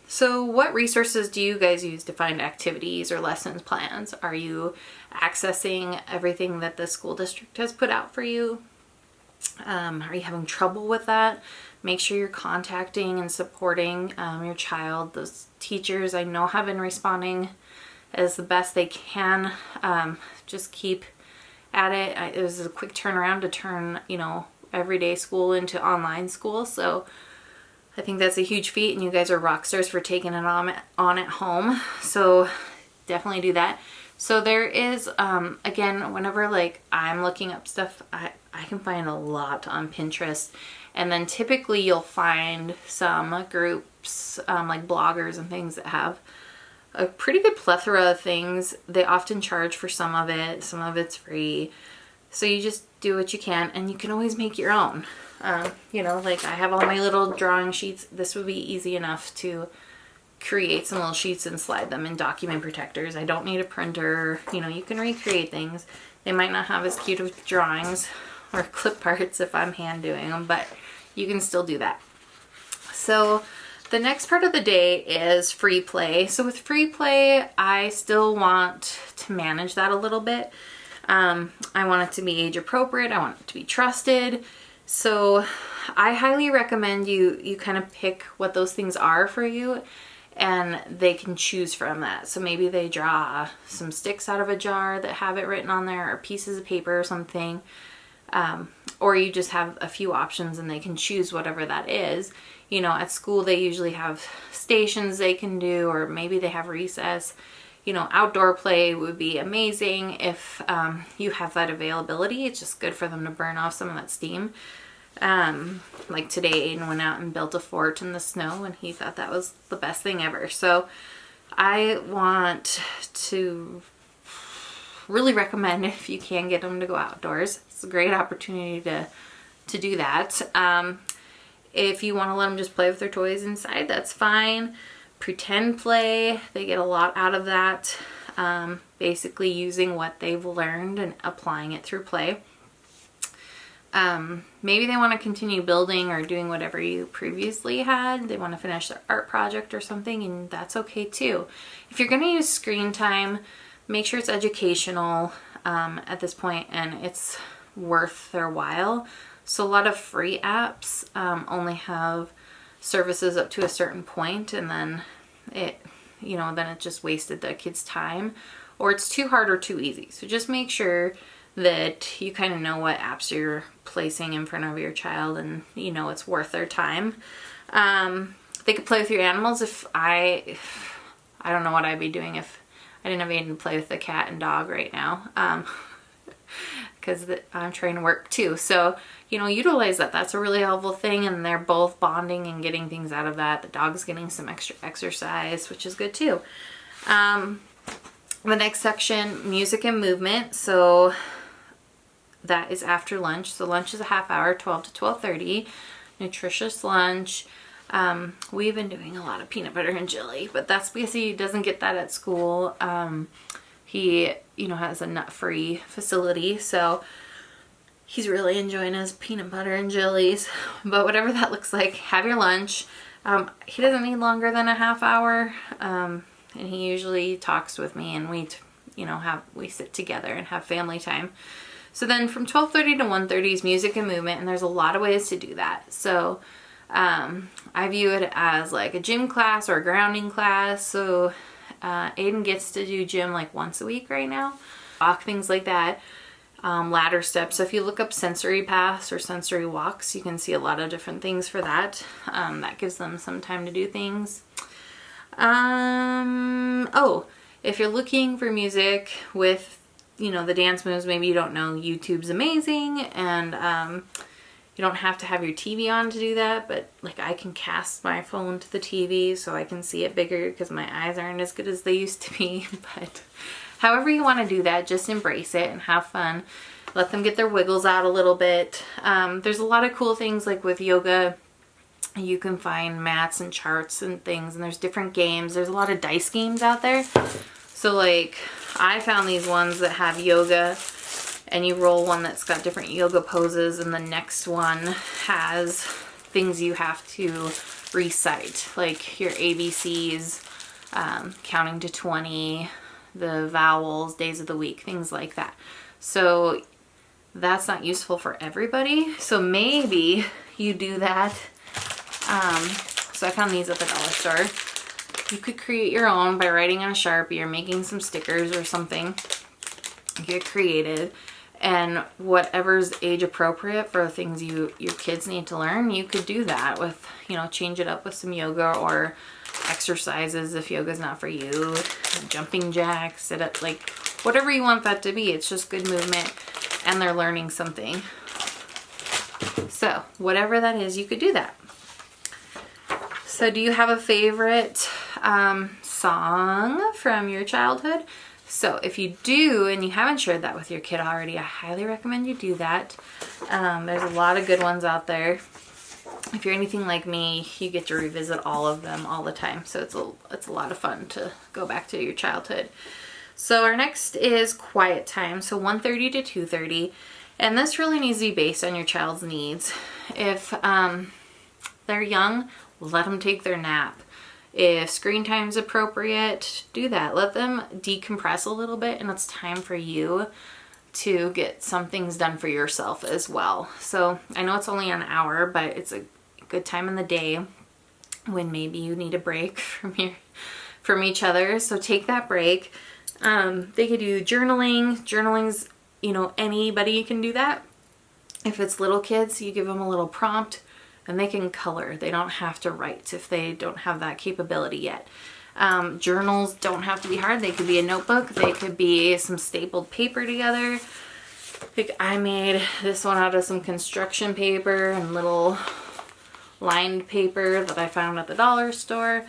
So what resources do you guys use to find activities or lessons plans? Are you accessing everything that the school district has put out for you? Are you having trouble with that? Make sure you're contacting and supporting your child. Those teachers I know have been responding as the best they can. Just keep at it. It was a quick turnaround to turn, everyday school into online school. So I think that's a huge feat, and you guys are rock stars for taking it on at home. So definitely do that. So there is, again, whenever I'm looking up stuff, I can find a lot on Pinterest. And then typically you'll find some groups, like bloggers and things that have a pretty good plethora of things. They often charge for some of it's free. So you just do what you can, and you can always make your own. I have all my little drawing sheets. This would be easy enough to create some little sheets and slide them in document protectors. I don't need a printer. You can recreate things. They might not have as cute of drawings or clip parts if I'm hand doing them, but you can still do that. So the next part of the day is free play. So with free play, I still want to manage that a little bit. I want it to be age appropriate. I want it to be trusted. So I highly recommend you kind of pick what those things are for you, and they can choose from that. So maybe they draw some sticks out of a jar that have it written on there, or pieces of paper or something. Or you just have a few options and they can choose whatever that is. At school they usually have stations they can do, or maybe they have recess. Outdoor play would be amazing if you have that availability. It's just good for them to burn off some of that steam. Like today, Aiden went out and built a fort in the snow, and he thought that was the best thing ever. So I want to really recommend, if you can get them to go outdoors. It's a great opportunity to do that. If you want to let them just play with their toys inside, that's fine. Pretend play, they get a lot out of that. Basically using what they've learned and applying it through play. Maybe they want to continue building or doing whatever you previously had. They want to finish their art project or something, and that's okay too. If you're going to use screen time, make sure it's educational at this point and it's worth their while. So a lot of free apps only have services up to a certain point, and then it just wasted the kid's time, or it's too hard or too easy. So just make sure that you kind of know what apps you're placing in front of your child, and it's worth their time. They could play with your animals. I don't know what I'd be doing if I didn't have anything to play with the cat and dog right now, because I'm trying to work too. So utilize that. That's a really helpful thing, and they're both bonding and getting things out of that. The dog's getting some extra exercise, which is good too. The next section, music and movement. So that is after lunch. So lunch is a half hour, 12 to 12:30. Nutritious lunch. We've been doing a lot of peanut butter and jelly, but that's because he doesn't get that at school. He, has a nut-free facility, so he's really enjoying his peanut butter and jellies. But whatever that looks like, have your lunch. He doesn't need longer than a half hour, and he usually talks with me, and we sit together and have family time. So then from 12:30 to 1:30 is music and movement, and there's a lot of ways to do that. So I view it as like a gym class or a grounding class. So Aiden gets to do gym like once a week right now. Walk, things like that. Ladder steps. So if you look up sensory paths or sensory walks, you can see a lot of different things for that. That gives them some time to do things. If you're looking for music with, the dance moves, maybe you don't know, YouTube's amazing, and you don't have to have your TV on to do that, but I can cast my phone to the TV so I can see it bigger because my eyes aren't as good as they used to be. But however you want to do that, just embrace it and have fun. Let them get their wiggles out a little bit. There's a lot of cool things with yoga. You can find mats and charts and things, and there's different games. There's a lot of dice games out there. So I found these ones that have yoga, and you roll one that's got different yoga poses, and the next one has things you have to recite, like your ABCs, counting to 20, the vowels, days of the week, things like that. So that's not useful for everybody. So maybe you do that. So I found these at the dollar store. You could create your own by writing on a Sharpie or making some stickers or something. Get creative. And whatever's age appropriate for things your kids need to learn, you could do that with, you know, change it up with some yoga or exercises if yoga's not for you, jumping jacks, sit up, like whatever you want that to be. It's just good movement and they're learning something. So whatever that is, you could do that. So do you have a favorite song from your childhood? So if you do and you haven't shared that with your kid already, I highly recommend you do that. There's a lot of good ones out there. If you're anything like me, you get to revisit all of them all the time. So it's a lot of fun to go back to your childhood. So our next is quiet time. So 1:30 to 2:30. And this really needs to be based on your child's needs. If they're young, let them take their nap. If screen time is appropriate, do that. Let them decompress a little bit, and it's time for you to get some things done for yourself as well. So I know it's only an hour, but it's a good time in the day when maybe you need a break from each other. So take that break. They could do journaling. Journaling's, you know, anybody can do that. If it's little kids, you give them a little prompt and they can color. They don't have to write if they don't have that capability yet. Journals don't have to be hard. They could be a notebook. They could be some stapled paper together. Like I made this one out of some construction paper and little lined paper that I found at the dollar store.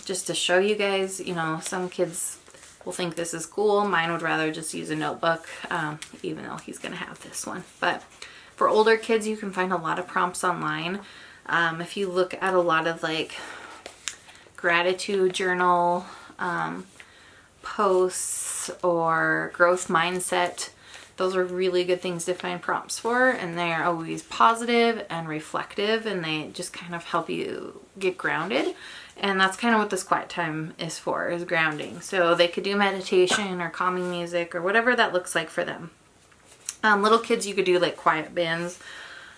Just to show you guys, you know, some kids will think this is cool. Mine would rather just use a notebook, even though he's gonna have this one. But for older kids, you can find a lot of prompts online. If you look at a lot of like gratitude journal posts or growth mindset, those are really good things to find prompts for, and they are always positive and reflective, and they just kind of help you get grounded. And that's kind of what this quiet time is for, is grounding. So they could do meditation or calming music or whatever that looks like for them. Little kids, you could do like quiet bands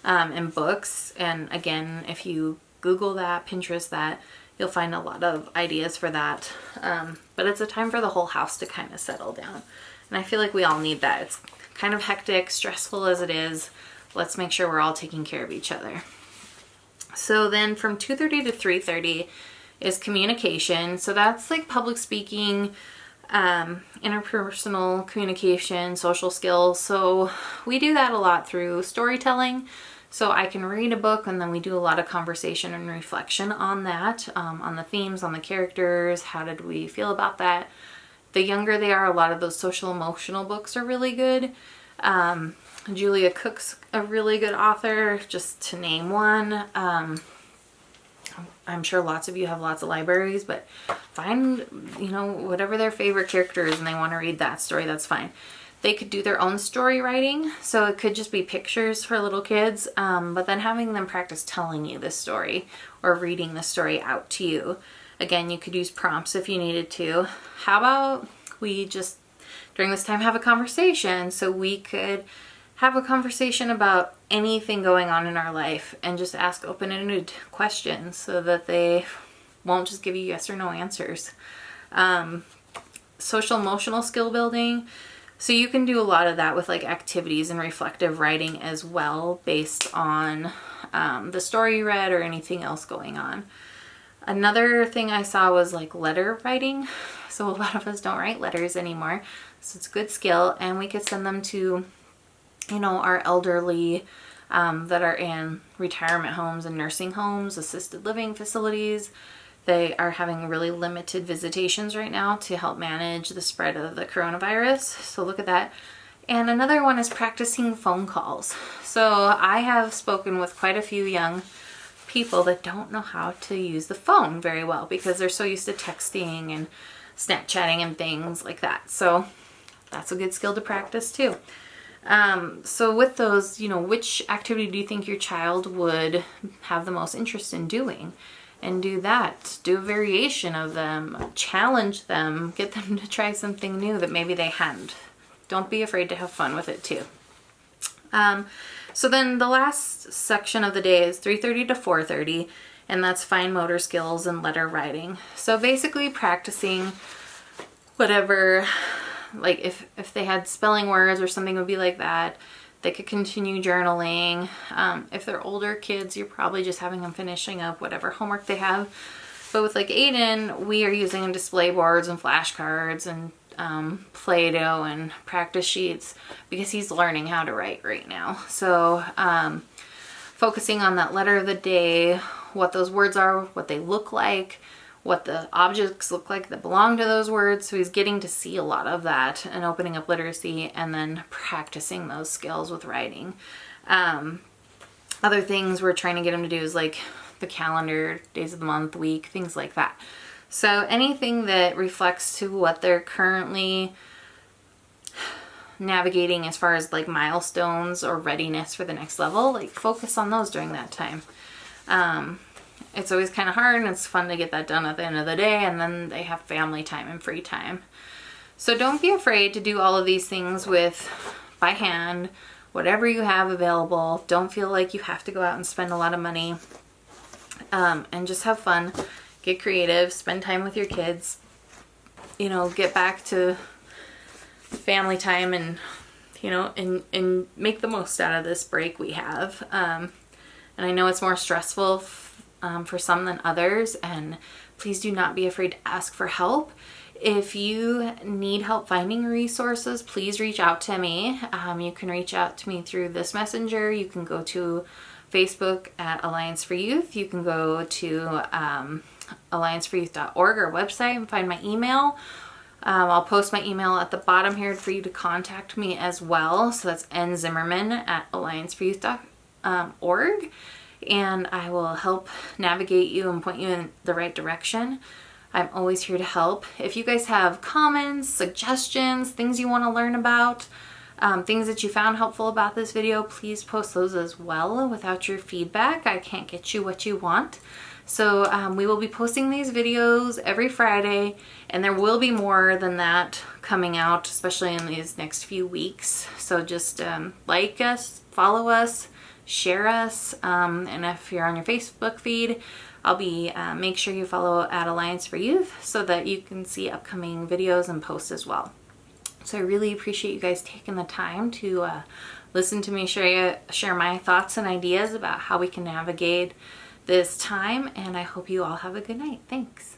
and books. And again, if you Google that, Pinterest that, you'll find a lot of ideas for that. But it's a time for the whole house to kind of settle down. And I feel like we all need that. It's kind of hectic, stressful as it is. Let's make sure we're all taking care of each other. So then from 2:30 to 3:30 is communication. So that's like public speaking, interpersonal communication, social skills. So we do that a lot through storytelling. So I can read a book and then we do a lot of conversation and reflection on that, on the themes, on the characters. How did we feel about that? The younger they are, a lot of those social emotional books are really good. Julia Cook's a really good author, just to name one. I'm sure lots of you have lots of libraries, but find, you know, whatever their favorite character is and they want to read that story, that's fine. They could do their own story writing, so it could just be pictures for little kids, but then having them practice telling you this story or reading the story out to you. Again, you could use prompts if you needed to. How about we just, during this time, have a conversation? So we could have a conversation about anything going on in our life and just ask open-ended questions so that they won't just give you yes or no answers. Social emotional skill building. So you can do a lot of that with like activities and reflective writing as well, based on the story you read or anything else going on. Another thing I saw was like letter writing. So a lot of us don't write letters anymore. So it's a good skill, and we could send them to, you know, our elderly that are in retirement homes and nursing homes, assisted living facilities. They are having really limited visitations right now to help manage the spread of the coronavirus. So look at that. And another one is practicing phone calls. So I have spoken with quite a few young people that don't know how to use the phone very well because they're so used to texting and Snapchatting and things like that. So that's a good skill to practice too. So with those, which activity do you think your child would have the most interest in doing? And do that. Do a variation of them. Challenge them. Get them to try something new that maybe they hadn't. Don't be afraid to have fun with it too. So then the last section of the day is 3:30 to 4:30, and that's fine motor skills and letter writing. So basically practicing whatever, like if they had spelling words or something would be like that. They could continue journaling. If they're older kids, you're probably just having them finishing up whatever homework they have. But with like Aiden, we are using display boards and flashcards and Play-Doh and practice sheets because he's learning how to write right now. So focusing on that letter of the day, what those words are, what they look like, what the objects look like that belong to those words. So he's getting to see a lot of that and opening up literacy, and then practicing those skills with writing. Other things we're trying to get him to do is like the calendar, days of the month, week, things like that. So anything that reflects to what they're currently navigating as far as like milestones or readiness for the next level, like focus on those during that time. It's always kind of hard, and it's fun to get that done at the end of the day, and then they have family time and free time. So don't be afraid to do all of these things by hand, whatever you have available. Don't feel like you have to go out and spend a lot of money, and just have fun, get creative, spend time with your kids, get back to family time, and and make the most out of this break we have. And I know it's more stressful for some than others, and please do not be afraid to ask for help. If you need help finding resources, please reach out to me. You can reach out to me through this messenger. You can go to Facebook at Alliance for Youth. You can go to allianceforyouth.org, our website, and find my email. I'll post my email at the bottom here for you to contact me as well. So that's nzimmerman@allianceforyouth.org. And I will help navigate you and point you in the right direction. I'm always here to help. If you guys have comments, suggestions, things you want to learn about, things that you found helpful about this video, please post those as well. Without your feedback, I can't get you what you want. So we will be posting these videos every Friday, and there will be more than that coming out, especially in these next few weeks. So just like us, follow us, share us, and if you're on your Facebook feed, I'll be make sure you follow at Alliance for Youth so that you can see upcoming videos and posts as well. So I really appreciate you guys taking the time to listen to me share my thoughts and ideas about how we can navigate this time, and I hope you all have a good night. Thanks.